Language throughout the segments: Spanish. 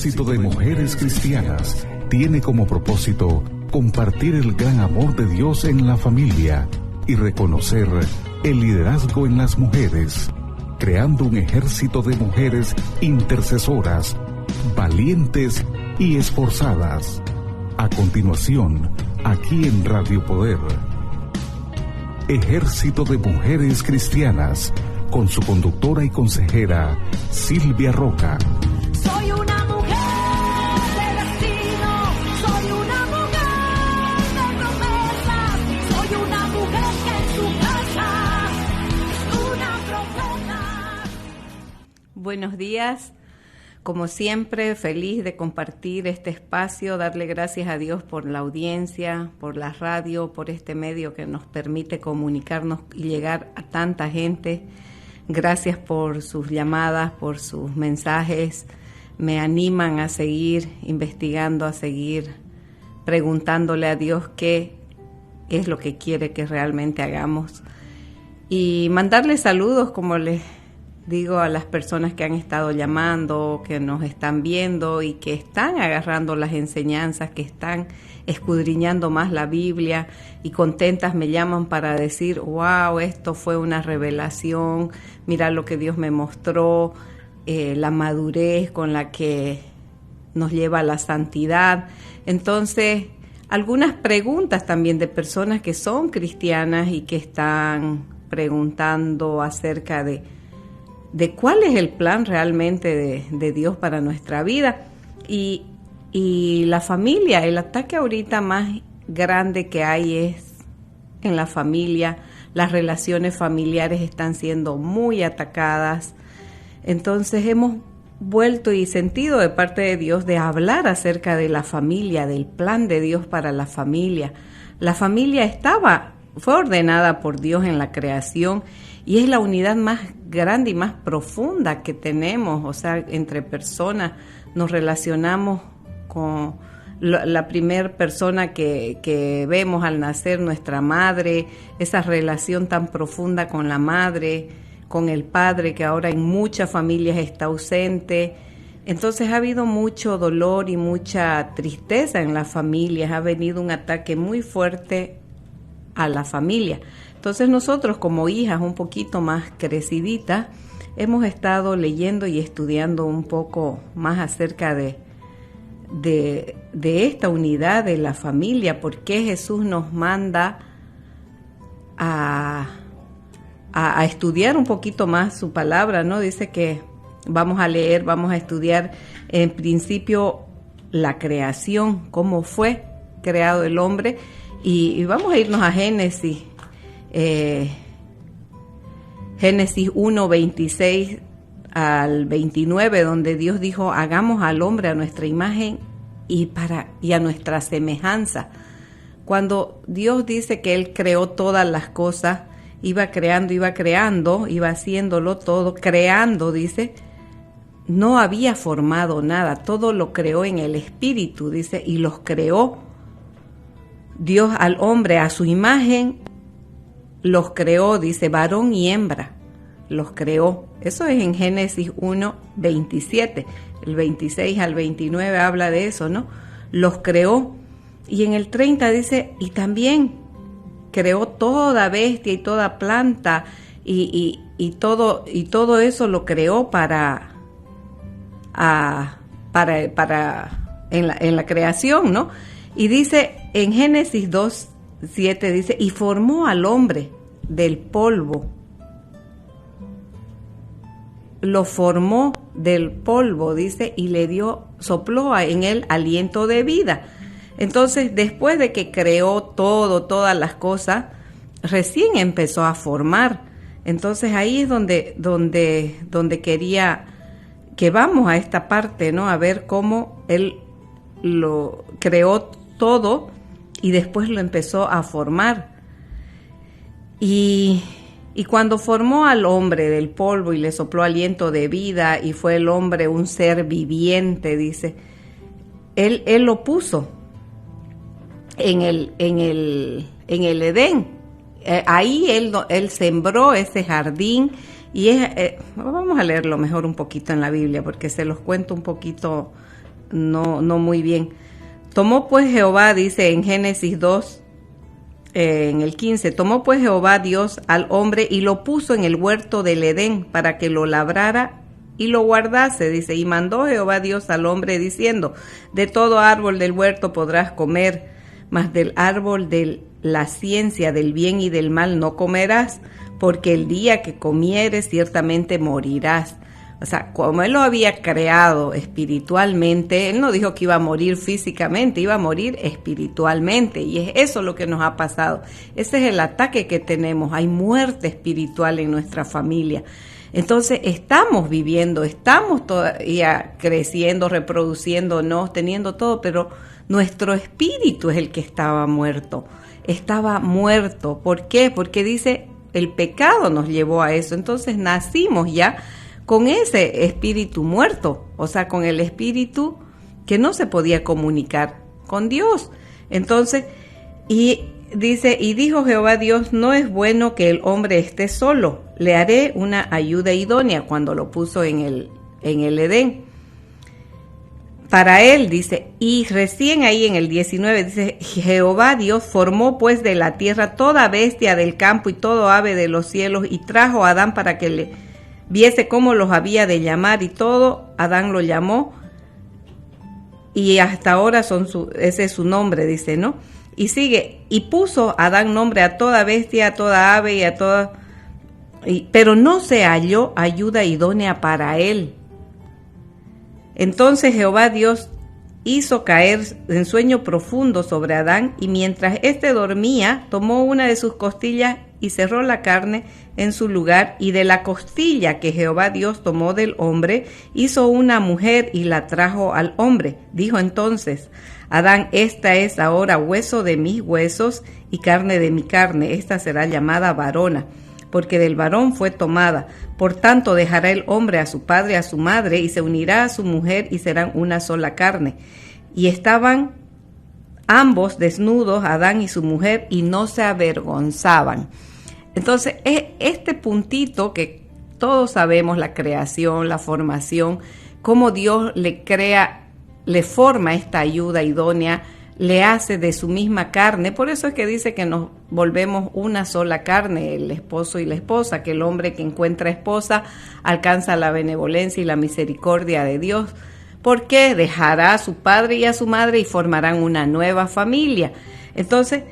Ejército de Mujeres Cristianas tiene como propósito compartir el gran amor de Dios en la familia y reconocer el liderazgo en las mujeres, creando un ejército de mujeres intercesoras, valientes y esforzadas. A continuación, aquí en Radio Poder, Ejército de Mujeres Cristianas, con su conductora y consejera, Silvia Roca. Soy una mujer de destino, soy una mujer de promesas, soy una mujer que en su casa es una profeta. Buenos días, como siempre, feliz de compartir este espacio, darle gracias a Dios por la audiencia, por la radio, por este medio que nos permite comunicarnos y llegar a tanta gente. Gracias por sus llamadas, por sus mensajes. Me animan a seguir investigando, a seguir preguntándole a Dios qué es lo que quiere que realmente hagamos. Y mandarle saludos, como les digo, a las personas que han estado llamando, que nos están viendo y que están agarrando las enseñanzas, que están escudriñando más la Biblia y contentas me llaman para decir, wow, esto fue una revelación, mira lo que Dios me mostró, la madurez con la que nos lleva a la santidad. Entonces, algunas preguntas también de personas que son cristianas y que están preguntando acerca de cuál es el plan realmente de Dios para nuestra vida. Y la familia, el ataque ahorita más grande que hay es en la familia. Las relaciones familiares están siendo muy atacadas. Entonces hemos vuelto y sentido de parte de Dios de hablar acerca de la familia, del plan de Dios para la familia. La familia fue ordenada por Dios en la creación y es la unidad más grande y más profunda que tenemos. O sea, entre personas nos relacionamos con la primera persona que vemos al nacer, nuestra madre, esa relación tan profunda con la madre, con el padre, que ahora en muchas familias está ausente. Entonces ha habido mucho dolor y mucha tristeza en las familias, ha venido un ataque muy fuerte a la familia. Entonces nosotros como hijas un poquito más creciditas, hemos estado leyendo y estudiando un poco más acerca de esta unidad de la familia, por qué Jesús nos manda a estudiar un poquito más su palabra, ¿no? Dice que vamos a estudiar en principio la creación, cómo fue creado el hombre, y vamos a irnos a Génesis 1, 26 al 29, donde Dios dijo, hagamos al hombre a nuestra imagen y a nuestra semejanza. Cuando Dios dice que Él creó todas las cosas, iba creando, iba haciéndolo todo, creando, dice, no había formado nada, todo lo creó en el Espíritu, dice, y los creó. Dios al hombre a su imagen los creó, dice, varón y hembra, los creó. Eso es en Génesis 1, 27. El 26 al 29 habla de eso, ¿no? Los creó. Y en el 30 dice, y también creó toda bestia y toda planta y todo eso lo creó en la creación, ¿no? Y dice en Génesis 2, 7 dice, y formó al hombre del polvo. Lo formó del polvo, dice, y sopló en él aliento de vida. Entonces, después de que creó todas las cosas, recién empezó a formar. Entonces, ahí es donde quería que vamos a esta parte, ¿no? A ver cómo él lo creó todo y después lo empezó a formar. Y cuando formó al hombre del polvo y le sopló aliento de vida y fue el hombre un ser viviente, dice, él lo puso en el Edén. Ahí él sembró ese jardín y vamos a leerlo mejor un poquito en la Biblia porque se los cuento un poquito no muy bien. Tomó pues Jehová, dice en Génesis 2, en el 15, tomó pues Jehová Dios al hombre y lo puso en el huerto del Edén para que lo labrara y lo guardase, dice, y mandó Jehová Dios al hombre diciendo, de todo árbol del huerto podrás comer, mas del árbol de la ciencia del bien y del mal no comerás, porque el día que comieres ciertamente morirás. O sea, como Él lo había creado espiritualmente, Él no dijo que iba a morir físicamente, iba a morir espiritualmente. Y es eso lo que nos ha pasado. Ese es el ataque que tenemos. Hay muerte espiritual en nuestra familia. Entonces, estamos viviendo, estamos todavía creciendo, reproduciéndonos, teniendo todo, pero nuestro espíritu es el que estaba muerto. Estaba muerto. ¿Por qué? Porque dice, el pecado nos llevó a eso. Entonces, nacimos ya con ese espíritu muerto, o sea, con el espíritu que no se podía comunicar con Dios. Entonces, y dice, y dijo Jehová Dios, no es bueno que el hombre esté solo, le haré una ayuda idónea, cuando lo puso en el Edén. Para él, dice, y recién ahí en el 19, dice, Jehová Dios formó pues de la tierra toda bestia del campo y todo ave de los cielos, y trajo a Adán para que le viese cómo los había de llamar, y todo Adán lo llamó, y hasta ahora ese es su nombre, dice, ¿no? Y sigue, y puso Adán nombre a toda bestia, a toda ave y a toda, pero no se halló ayuda idónea para él. Entonces Jehová Dios hizo caer en sueño profundo sobre Adán, y mientras éste dormía, tomó una de sus costillas y cerró la carne en su lugar, y de la costilla que Jehová Dios tomó del hombre, hizo una mujer y la trajo al hombre. Dijo entonces Adán, esta es ahora hueso de mis huesos y carne de mi carne, esta será llamada varona, porque del varón fue tomada. Por tanto dejará el hombre a su padre y a su madre, y se unirá a su mujer, y serán una sola carne. Y estaban ambos desnudos, Adán y su mujer, y no se avergonzaban. Entonces, este puntito que todos sabemos, la creación, la formación, cómo Dios le crea, le forma esta ayuda idónea, le hace de su misma carne. Por eso es que dice que nos volvemos una sola carne, el esposo y la esposa, que el hombre que encuentra esposa alcanza la benevolencia y la misericordia de Dios, porque dejará a su padre y a su madre y formarán una nueva familia. Entonces,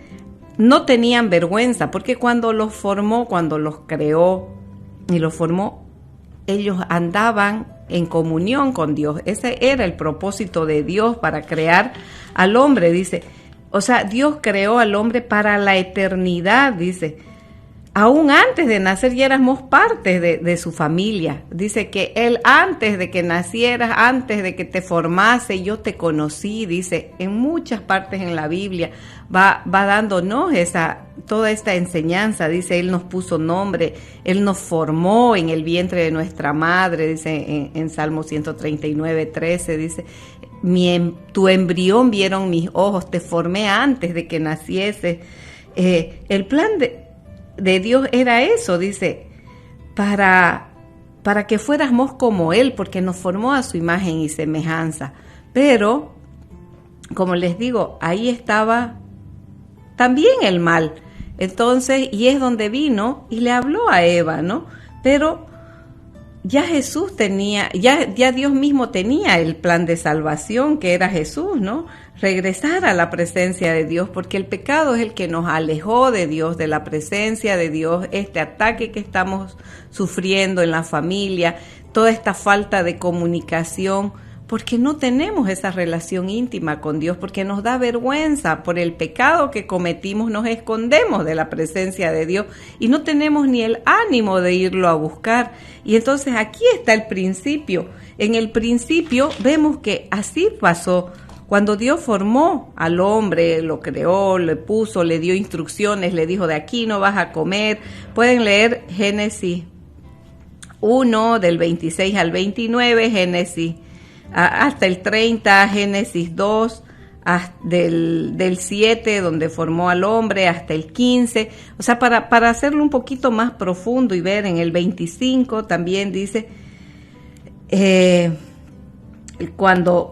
no tenían vergüenza, porque cuando los formó, cuando los creó y los formó, ellos andaban en comunión con Dios. Ese era el propósito de Dios para crear al hombre, dice. O sea, Dios creó al hombre para la eternidad, dice. Aún antes de nacer ya éramos parte de su familia. Dice que Él, antes de que nacieras, antes de que te formase, yo te conocí, dice. En muchas partes en la Biblia va dándonos toda esta enseñanza. Dice, Él nos puso nombre, Él nos formó en el vientre de nuestra madre, dice en Salmo 139, 13, dice, tu embrión vieron mis ojos, te formé antes de que nacieses. El plan de Dios era eso, dice, para que fuéramos como Él, porque nos formó a su imagen y semejanza. Pero, como les digo, ahí estaba también el mal. Entonces, y es donde vino y le habló a Eva, ¿no? Pero ya Jesús tenía, ya Dios mismo tenía el plan de salvación, que era Jesús, ¿no? Regresar a la presencia de Dios, porque el pecado es el que nos alejó de Dios, de la presencia de Dios, este ataque que estamos sufriendo en la familia, toda esta falta de comunicación, porque no tenemos esa relación íntima con Dios, porque nos da vergüenza por el pecado que cometimos, nos escondemos de la presencia de Dios y no tenemos ni el ánimo de irlo a buscar. Y entonces aquí está el principio. En el principio vemos que así pasó. Cuando Dios formó al hombre, lo creó, le puso, le dio instrucciones, le dijo, de aquí no vas a comer. Pueden leer Génesis 1, del 26 al 29, Génesis hasta el 30, Génesis 2, del 7, donde formó al hombre, hasta el 15. O sea, para hacerlo un poquito más profundo y ver en el 25, también dice, cuando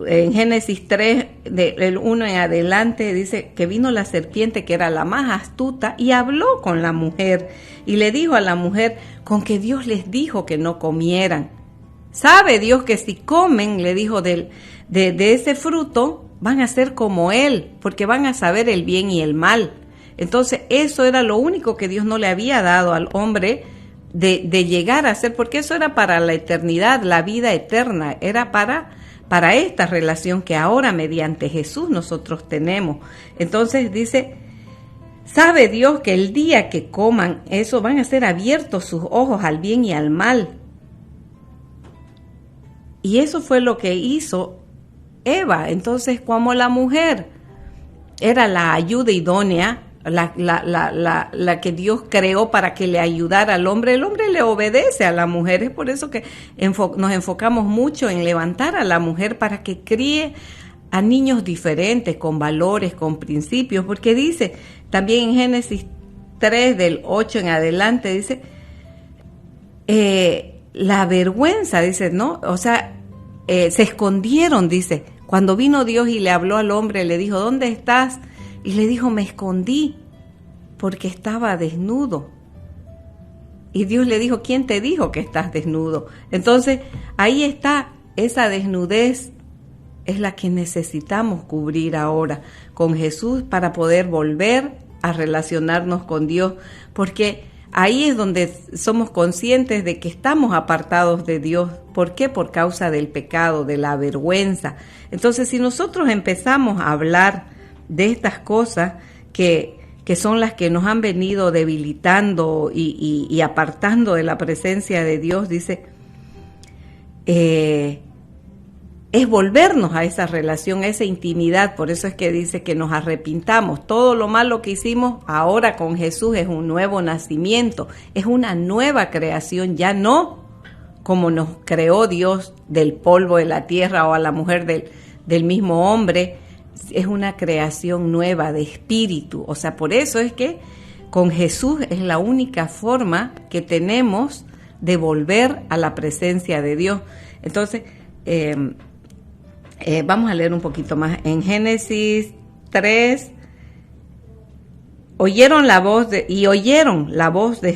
en Génesis 3, del 1 en adelante, dice que vino la serpiente, que era la más astuta, y habló con la mujer, y le dijo a la mujer, con que Dios les dijo que no comieran. Sabe Dios que si comen, le dijo, de ese fruto, van a ser como Él, porque van a saber el bien y el mal. Entonces, eso era lo único que Dios no le había dado al hombre, de llegar a ser, porque eso era para la eternidad, la vida eterna, era para esta relación que ahora mediante Jesús nosotros tenemos. Entonces dice, sabe Dios que el día que coman eso van a ser abiertos sus ojos al bien y al mal. Y eso fue lo que hizo Eva. Entonces, como la mujer era la ayuda idónea, la que Dios creó para que le ayudara al hombre, el hombre le obedece a la mujer. Es por eso que nos enfocamos mucho en levantar a la mujer para que críe a niños diferentes, con valores, con principios, porque dice también en Génesis 3 del 8 en adelante, dice la vergüenza, dice, ¿no? O sea, se escondieron, dice, cuando vino Dios y le habló al hombre, le dijo, ¿dónde estás? Y le dijo, me escondí porque estaba desnudo. Y Dios le dijo, ¿quién te dijo que estás desnudo? Entonces, ahí está, esa desnudez es la que necesitamos cubrir ahora con Jesús para poder volver a relacionarnos con Dios, porque ahí es donde somos conscientes de que estamos apartados de Dios. ¿Por qué? Por causa del pecado, de la vergüenza. Entonces, si nosotros empezamos a hablar de estas cosas que son las que nos han venido debilitando y apartando de la presencia de Dios, dice, es volvernos a esa relación, a esa intimidad. Por eso es que dice que nos arrepintamos. Todo lo malo que hicimos ahora con Jesús es un nuevo nacimiento, es una nueva creación, ya no como nos creó Dios del polvo de la tierra o a la mujer del mismo hombre. Es una creación nueva de espíritu. O sea, por eso es que con Jesús es la única forma que tenemos de volver a la presencia de Dios. Entonces, vamos a leer un poquito más. En Génesis 3, oyeron la voz de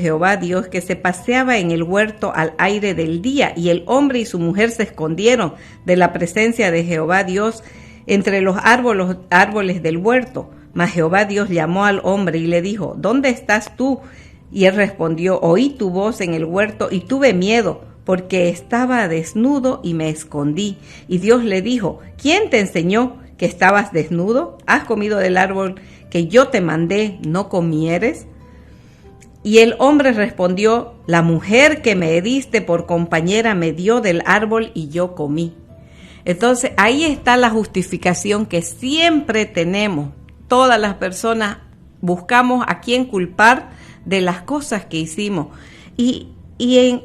Jehová Dios que se paseaba en el huerto al aire del día, y el hombre y su mujer se escondieron de la presencia de Jehová Dios entre los árboles del huerto. Mas Jehová Dios llamó al hombre y le dijo, ¿dónde estás tú? Y él respondió, oí tu voz en el huerto y tuve miedo, porque estaba desnudo y me escondí. Y Dios le dijo, ¿quién te enseñó que estabas desnudo? ¿Has comido del árbol que yo te mandé no comieres? Y el hombre respondió, la mujer que me diste por compañera me dio del árbol y yo comí. Entonces, ahí está la justificación que siempre tenemos. Todas las personas buscamos a quién culpar de las cosas que hicimos.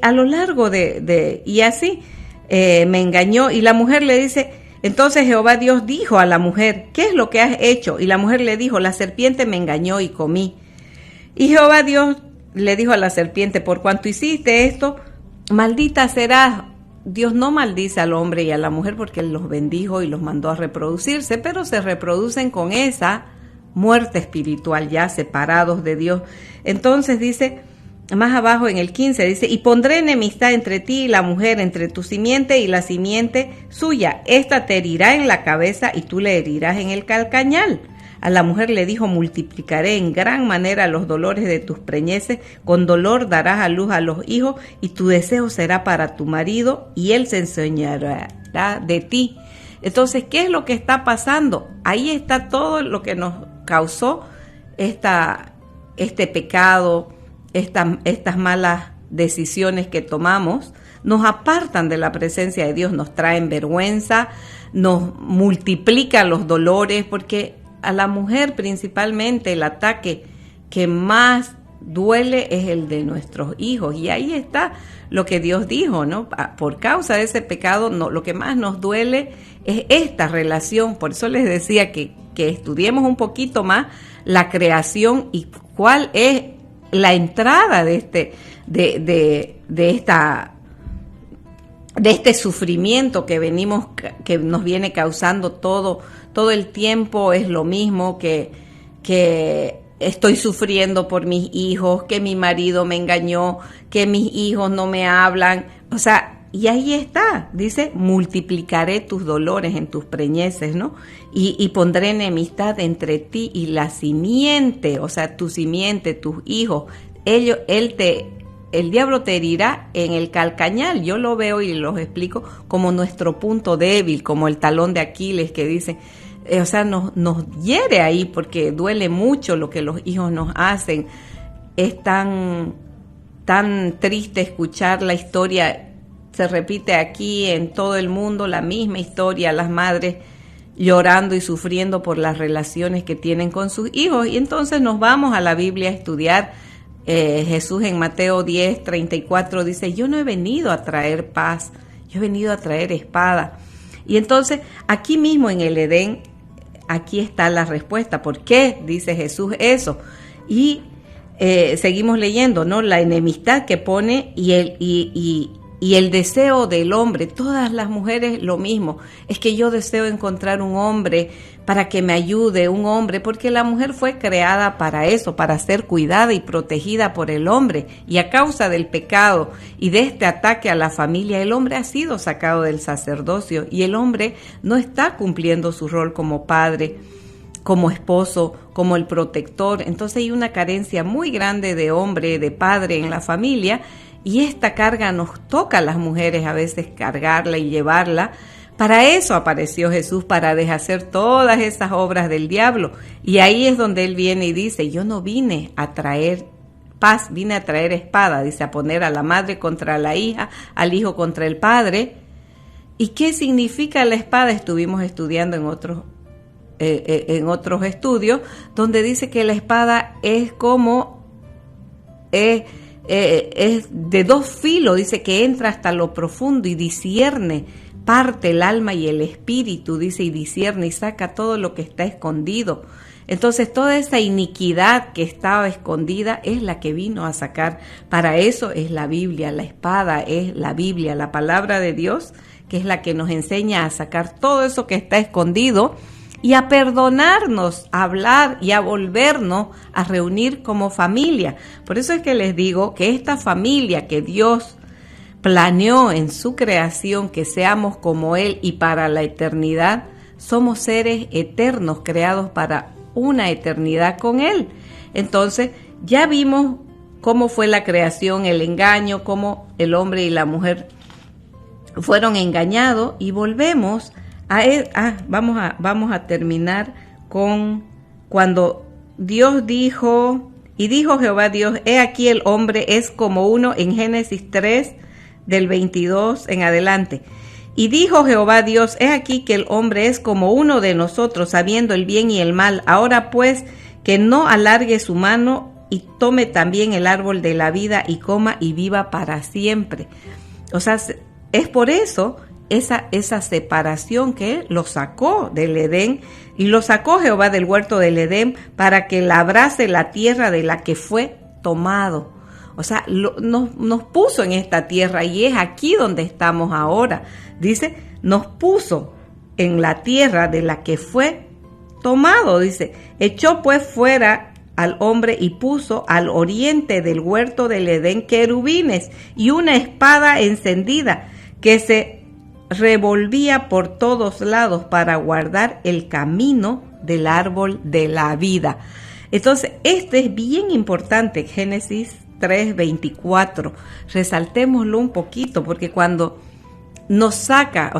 A lo largo y así me engañó. Y la mujer le dice, entonces Jehová Dios dijo a la mujer, ¿qué es lo que has hecho? Y la mujer le dijo, la serpiente me engañó y comí. Y Jehová Dios le dijo a la serpiente, por cuanto hiciste esto, maldita serás. Dios no maldice al hombre y a la mujer porque Él los bendijo y los mandó a reproducirse, pero se reproducen con esa muerte espiritual, ya separados de Dios. Entonces dice, más abajo en el 15, dice, y pondré enemistad entre ti y la mujer, entre tu simiente y la simiente suya. Esta te herirá en la cabeza y tú le herirás en el calcañal. A la mujer le dijo, multiplicaré en gran manera los dolores de tus preñeces, con dolor darás a luz a los hijos, y tu deseo será para tu marido, y él se enseñará de ti. Entonces, ¿qué es lo que está pasando? Ahí está todo lo que nos causó este pecado, estas malas decisiones que tomamos, nos apartan de la presencia de Dios, nos traen vergüenza, nos multiplican los dolores, porque a la mujer principalmente el ataque que más duele es el de nuestros hijos. Y ahí está lo que Dios dijo, ¿no? Por causa de ese pecado, lo que más nos duele es esta relación. Por eso les decía que estudiemos un poquito más la creación y cuál es la entrada de de este sufrimiento que nos viene causando todo el tiempo. Es lo mismo que estoy sufriendo por mis hijos, que mi marido me engañó, que mis hijos no me hablan, o sea, y ahí está, dice, multiplicaré tus dolores en tus preñeces, ¿no? Y pondré enemistad entre ti y la simiente, o sea, tu simiente, tus hijos, el diablo te herirá en el calcañal. Yo lo veo y los explico como nuestro punto débil, como el talón de Aquiles, que dice, o sea, nos hiere ahí porque duele mucho lo que los hijos nos hacen. Es tan triste escuchar la historia. Se repite aquí en todo el mundo la misma historia, las madres llorando y sufriendo por las relaciones que tienen con sus hijos. Y entonces nos vamos a la Biblia a estudiar. Jesús en Mateo 10:34 dice, yo no he venido a traer paz, yo he venido a traer espada. Y entonces aquí mismo en el Edén, aquí está la respuesta. ¿Por qué dice Jesús eso? Y seguimos leyendo, ¿no? La enemistad que pone y el deseo del hombre. Todas las mujeres lo mismo, es que yo deseo encontrar un hombre para que me ayude, un hombre, porque la mujer fue creada para eso, para ser cuidada y protegida por el hombre, y a causa del pecado y de este ataque a la familia, el hombre ha sido sacado del sacerdocio y el hombre no está cumpliendo su rol como padre, como esposo, como el protector. Entonces hay una carencia muy grande de hombre, de padre en la familia. Y esta carga nos toca a las mujeres a veces cargarla y llevarla. Para eso apareció Jesús, para deshacer todas esas obras del diablo. Y ahí es donde Él viene y dice, yo no vine a traer paz, vine a traer espada. Dice, a poner a la madre contra la hija, al hijo contra el padre. ¿Y qué significa la espada? Estuvimos estudiando en otros estudios, donde dice que la espada es como... es de dos filos, dice que entra hasta lo profundo y discierne, parte el alma y el espíritu, dice, y discierne y saca todo lo que está escondido. Entonces toda esa iniquidad que estaba escondida es la que vino a sacar. Para eso es la Biblia, la espada es la Biblia, la palabra de Dios, que es la que nos enseña a sacar todo eso que está escondido y a perdonarnos, a hablar y a volvernos a reunir como familia. Por eso es que les digo que esta familia que Dios planeó en su creación, que seamos como Él y para la eternidad, somos seres eternos creados para una eternidad con Él. Entonces ya vimos cómo fue la creación, el engaño, cómo el hombre y la mujer fueron engañados, y volvemos a él. Vamos a terminar con cuando Dios dijo, y dijo Jehová Dios, he aquí el hombre es como uno, en Génesis 3, del 22 en adelante. Y dijo Jehová Dios, he aquí que el hombre es como uno de nosotros, sabiendo el bien y el mal. Ahora pues, que no alargue su mano y tome también el árbol de la vida y coma y viva para siempre. O sea, es por eso esa separación que lo sacó del Edén, y lo sacó Jehová del huerto del Edén para que labrase la tierra de la que fue tomado. O sea, nos puso en esta tierra, y es aquí donde estamos ahora. Dice, nos puso en la tierra de la que fue tomado. Dice, echó pues fuera al hombre y puso al oriente del huerto del Edén querubines y una espada encendida que se revolvía por todos lados para guardar el camino del árbol de la vida. Entonces, este es bien importante, Génesis 3:24. Resaltémoslo un poquito, porque cuando nos saca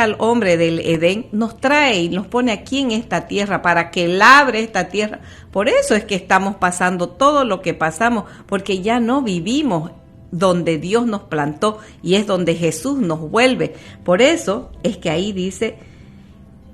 al hombre del Edén, nos trae y nos pone aquí en esta tierra para que labre esta tierra. Por eso es que estamos pasando todo lo que pasamos, porque ya no vivimos donde Dios nos plantó, y es donde Jesús nos vuelve. Por eso es que ahí dice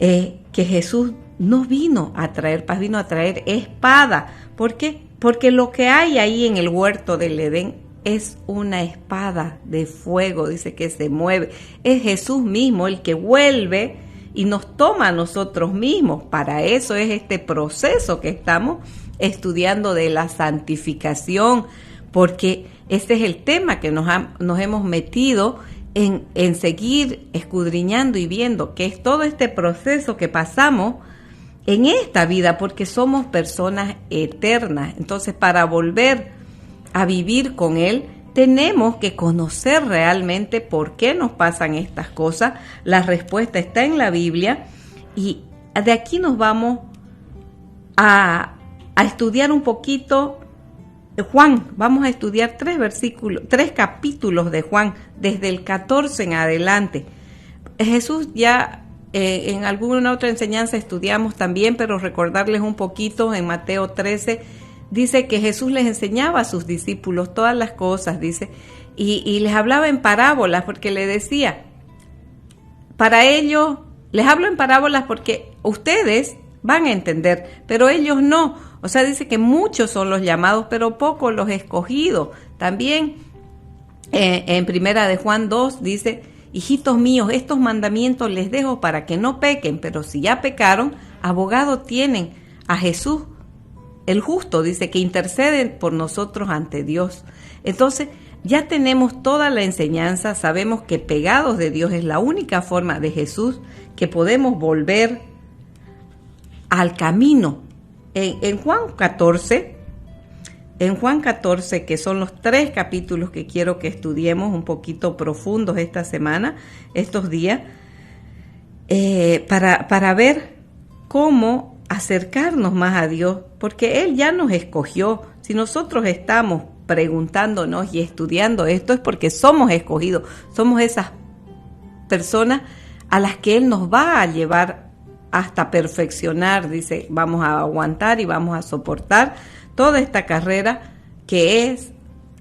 que Jesús no vino a traer paz, vino a traer espada. ¿Por qué? Porque lo que hay ahí en el huerto del Edén es una espada de fuego, dice, que se mueve. Es Jesús mismo el que vuelve y nos toma a nosotros mismos. Para eso es este proceso que estamos estudiando de la santificación, porque este es el tema que nos hemos metido en seguir escudriñando y viendo que es todo este proceso que pasamos en esta vida, porque somos personas eternas. Entonces, para volver a vivir con Él, tenemos que conocer realmente por qué nos pasan estas cosas. La respuesta está en la Biblia y de aquí nos vamos a estudiar un poquito Juan. Vamos a estudiar 3 capítulos de Juan, desde el 14 en adelante. Jesús ya en alguna otra enseñanza estudiamos también, pero recordarles un poquito, en Mateo 13 dice que Jesús les enseñaba a sus discípulos todas las cosas, dice, y les hablaba en parábolas, porque le decía, para ellos, les hablo en parábolas porque ustedes van a entender, pero ellos no. O sea, dice que muchos son los llamados, pero pocos los escogidos. También en primera de Juan 2 dice, hijitos míos, estos mandamientos les dejo para que no pequen, pero si ya pecaron, abogado tienen a Jesús, el justo, dice, que interceden por nosotros ante Dios. Entonces, ya tenemos toda la enseñanza, sabemos que pegados de Dios es la única forma de Jesús que podemos volver al camino. En Juan 14, que son los 3 capítulos que quiero que estudiemos un poquito profundos esta semana, estos días, para ver cómo acercarnos más a Dios, porque Él ya nos escogió. Si nosotros estamos preguntándonos y estudiando esto, es porque somos escogidos, somos esas personas a las que Él nos va a llevar hasta perfeccionar. Dice, vamos a aguantar y vamos a soportar toda esta carrera que es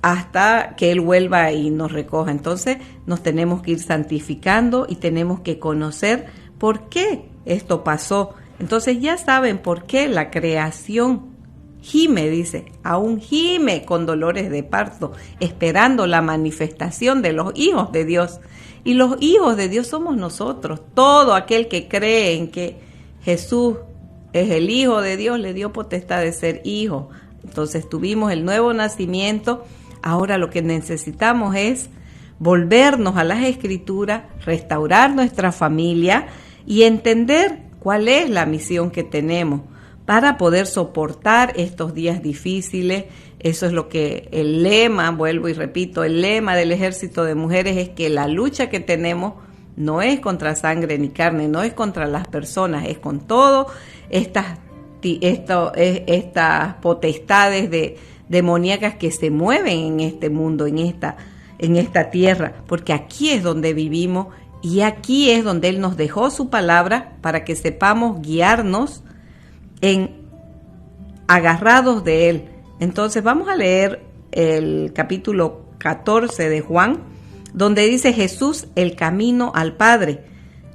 hasta que Él vuelva y nos recoja. Entonces nos tenemos que ir santificando y tenemos que conocer por qué esto pasó. Entonces ya saben por qué la creación gime, dice, aún gime con dolores de parto, esperando la manifestación de los hijos de Dios. Y los hijos de Dios somos nosotros. Todo aquel que cree en que Jesús es el Hijo de Dios, le dio potestad de ser hijo. Entonces tuvimos el nuevo nacimiento. Ahora lo que necesitamos es volvernos a las Escrituras, restaurar nuestra familia y entender cuál es la misión que tenemos para poder soportar estos días difíciles. Eso es lo que el lema, vuelvo y repito, el lema del Ejército de Mujeres es que la lucha que tenemos no es contra sangre ni carne, no es contra las personas, es con todo estas potestades demoníacas que se mueven en este mundo, en esta tierra, porque aquí es donde vivimos y aquí es donde Él nos dejó su palabra para que sepamos guiarnos agarrados de Él. Entonces vamos a leer el capítulo 14 de Juan, donde dice Jesús, el camino al Padre.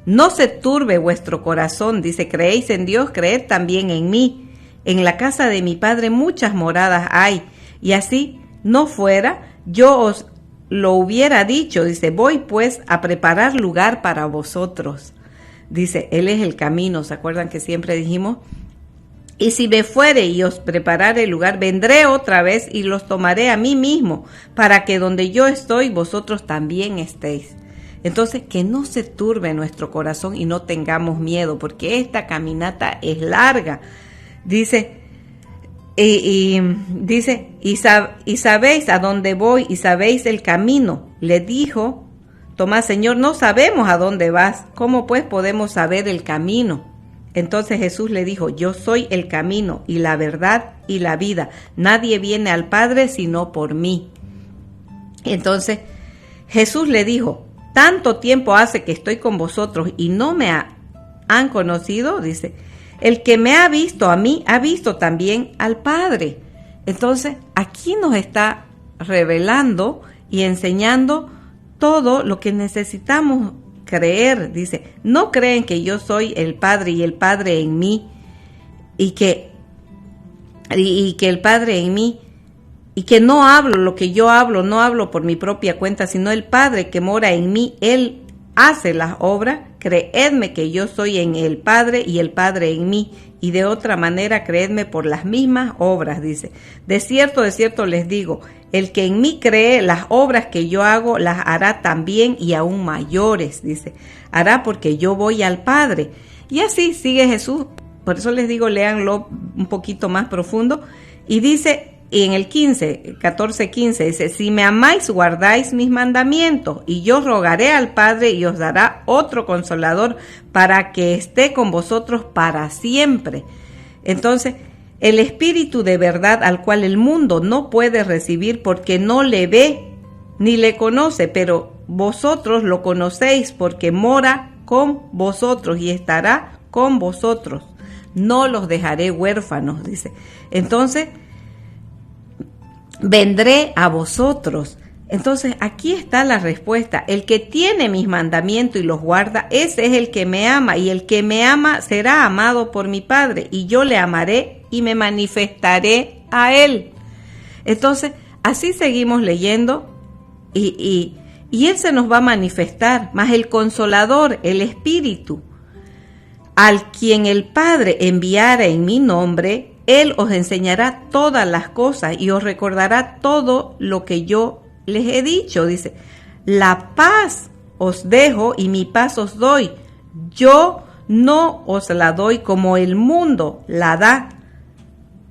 No se turbe vuestro corazón, dice, creéis en Dios, creed también en mí. En la casa de mi Padre muchas moradas hay, y así no fuera, yo os lo hubiera dicho. Dice, voy pues a preparar lugar para vosotros. Dice, Él es el camino. ¿Se acuerdan que siempre dijimos? Y si me fuere y os preparare el lugar, vendré otra vez y los tomaré a mí mismo, para que donde yo estoy, vosotros también estéis. Entonces, que no se turbe nuestro corazón y no tengamos miedo, porque esta caminata es larga. Dice, y sabéis a dónde voy y sabéis el camino. Le dijo Tomás, Señor, no sabemos a dónde vas. ¿Cómo pues podemos saber el camino? Entonces Jesús le dijo, yo soy el camino y la verdad y la vida. Nadie viene al Padre sino por mí. Entonces Jesús le dijo, tanto tiempo hace que estoy con vosotros y no me han conocido. Dice, el que me ha visto a mí, ha visto también al Padre. Entonces aquí nos está revelando y enseñando todo lo que necesitamos creer. Dice, no creen que yo soy el Padre y el Padre en mí, y que el Padre en mí, y que no hablo lo que yo hablo, no hablo por mi propia cuenta, sino el Padre que mora en mí, Él hace las obras. Creedme que yo soy en el Padre y el Padre en mí, y de otra manera creedme por las mismas obras, dice. De cierto les digo, el que en mí cree, las obras que yo hago las hará también y aún mayores, dice. Hará porque yo voy al Padre. Y así sigue Jesús. Por eso les digo, léanlo un poquito más profundo. Y dice, y en el 14:15, dice, si me amáis, guardáis mis mandamientos, y yo rogaré al Padre y os dará otro consolador para que esté con vosotros para siempre. Entonces, el Espíritu de verdad al cual el mundo no puede recibir porque no le ve ni le conoce, pero vosotros lo conocéis porque mora con vosotros y estará con vosotros. No los dejaré huérfanos, dice. Entonces, vendré a vosotros. Entonces, aquí está la respuesta. El que tiene mis mandamientos y los guarda, ese es el que me ama, y el que me ama será amado por mi Padre, y yo le amaré y me manifestaré a él. Entonces, así seguimos leyendo, y él se nos va a manifestar, más el Consolador, el Espíritu, al quien el Padre enviara en mi nombre, Él os enseñará todas las cosas y os recordará todo lo que yo les he dicho. Dice, la paz os dejo y mi paz os doy. Yo no os la doy como el mundo la da.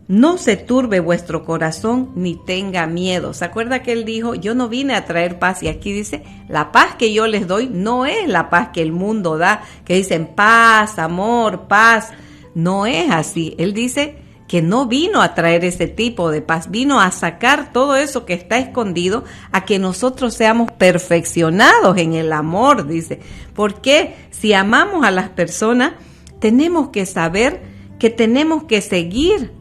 No se turbe vuestro corazón ni tenga miedo. ¿Se acuerda que él dijo, yo no vine a traer paz? Y aquí dice, la paz que yo les doy no es la paz que el mundo da, que dicen paz, amor, paz. No es así. Él dice que no vino a traer ese tipo de paz, vino a sacar todo eso que está escondido, a que nosotros seamos perfeccionados en el amor, dice. Porque si amamos a las personas, tenemos que saber que tenemos que seguir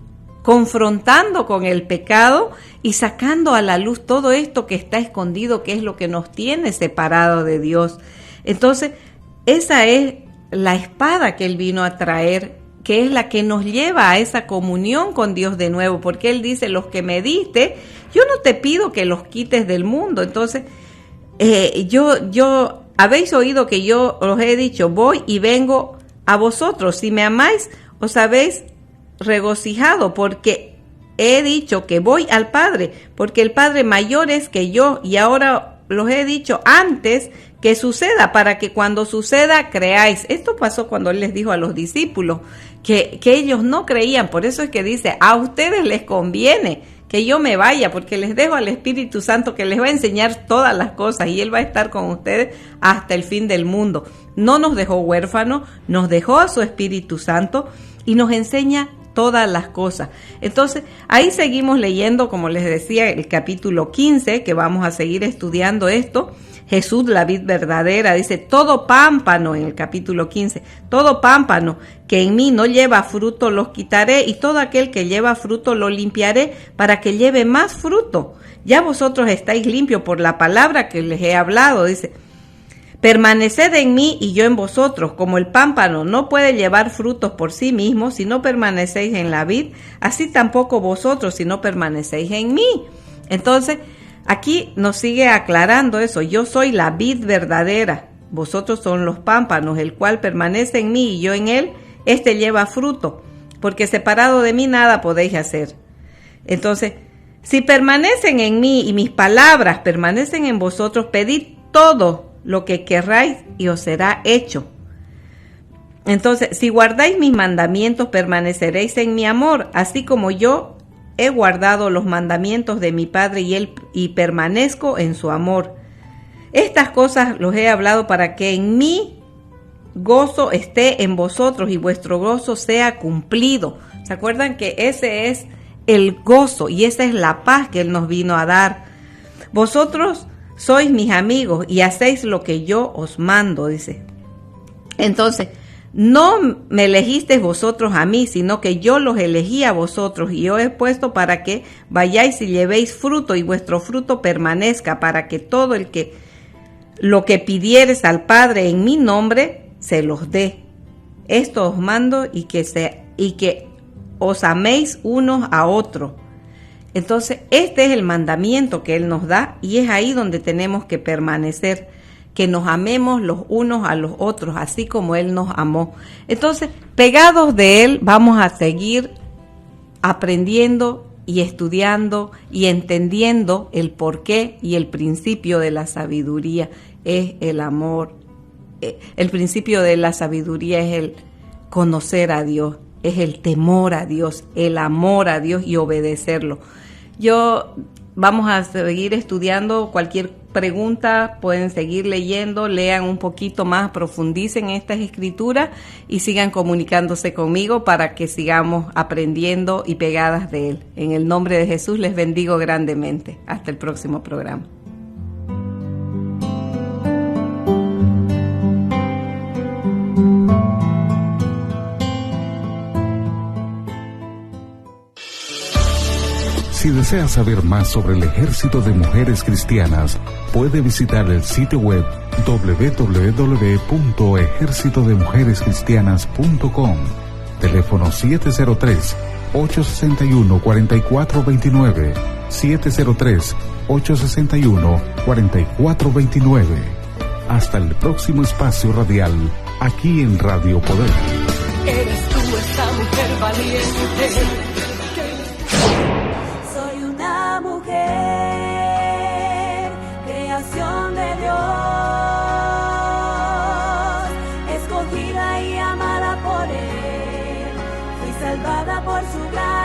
confrontando con el pecado y sacando a la luz todo esto que está escondido, que es lo que nos tiene separado de Dios. Entonces, esa es la espada que Él vino a traer, que es la que nos lleva a esa comunión con Dios de nuevo, porque Él dice, los que me diste, yo no te pido que los quites del mundo. Entonces, yo habéis oído que yo os he dicho, voy y vengo a vosotros. Si me amáis, os habéis regocijado, porque he dicho que voy al Padre, porque el Padre mayor es que yo, y ahora los he dicho antes que suceda, para que cuando suceda creáis. Esto pasó cuando Él les dijo a los discípulos que ellos no creían. Por eso es que dice, a ustedes les conviene que yo me vaya, porque les dejo al Espíritu Santo que les va a enseñar todas las cosas y Él va a estar con ustedes hasta el fin del mundo. No nos dejó huérfanos, nos dejó a su Espíritu Santo y nos enseña todas las cosas. Entonces, ahí seguimos leyendo, como les decía, el capítulo 15, que vamos a seguir estudiando esto. Jesús, la vid verdadera, dice, todo pámpano, en el capítulo 15, todo pámpano que en mí no lleva fruto los quitaré, y todo aquel que lleva fruto lo limpiaré para que lleve más fruto. Ya vosotros estáis limpios por la palabra que les he hablado, dice. Permaneced en mí y yo en vosotros, como el pámpano no puede llevar frutos por sí mismo si no permanecéis en la vid, así tampoco vosotros si no permanecéis en mí. Entonces, aquí nos sigue aclarando eso, yo soy la vid verdadera, vosotros son los pámpanos, el cual permanece en mí y yo en él, este lleva fruto, porque separado de mí nada podéis hacer. Entonces, si permanecen en mí y mis palabras permanecen en vosotros, pedid todo lo que querráis y os será hecho. Entonces, si guardáis mis mandamientos, permaneceréis en mi amor, así como yo he guardado los mandamientos de mi Padre y permanezco en su amor. Estas cosas los he hablado para que en mí gozo esté en vosotros y vuestro gozo sea cumplido. ¿Se acuerdan que ese es el gozo y esa es la paz que Él nos vino a dar? Vosotros sois mis amigos y hacéis lo que yo os mando, dice. Entonces, no me elegisteis vosotros a mí, sino que yo los elegí a vosotros y os he puesto para que vayáis y llevéis fruto y vuestro fruto permanezca, para que todo lo que pidieres al Padre en mi nombre se los dé. Esto os mando y que os améis unos a otros. Entonces, este es el mandamiento que Él nos da y es ahí donde tenemos que permanecer. que nos amemos los unos a los otros, así como Él nos amó. Entonces, pegados de Él, vamos a seguir aprendiendo y estudiando y entendiendo el porqué y el principio de la sabiduría es el amor. El principio de la sabiduría es el conocer a Dios, es el temor a Dios, el amor a Dios y obedecerlo. Vamos a seguir estudiando. Cualquier pregunta pueden seguir leyendo, lean un poquito más, profundicen en estas escrituras y sigan comunicándose conmigo para que sigamos aprendiendo y pegadas de Él. En el nombre de Jesús les bendigo grandemente. Hasta el próximo programa. Si desea saber más sobre el Ejército de Mujeres Cristianas, puede visitar el sitio web www.ejercitodemujerescristianas.com. Teléfono 703-861-4429. 703-861-4429. Hasta el próximo espacio radial, aquí en Radio Poder. Eres tú esa mujer valiente. Mujer, creación de Dios, escogida y amada por Él, fui salvada por su gracia.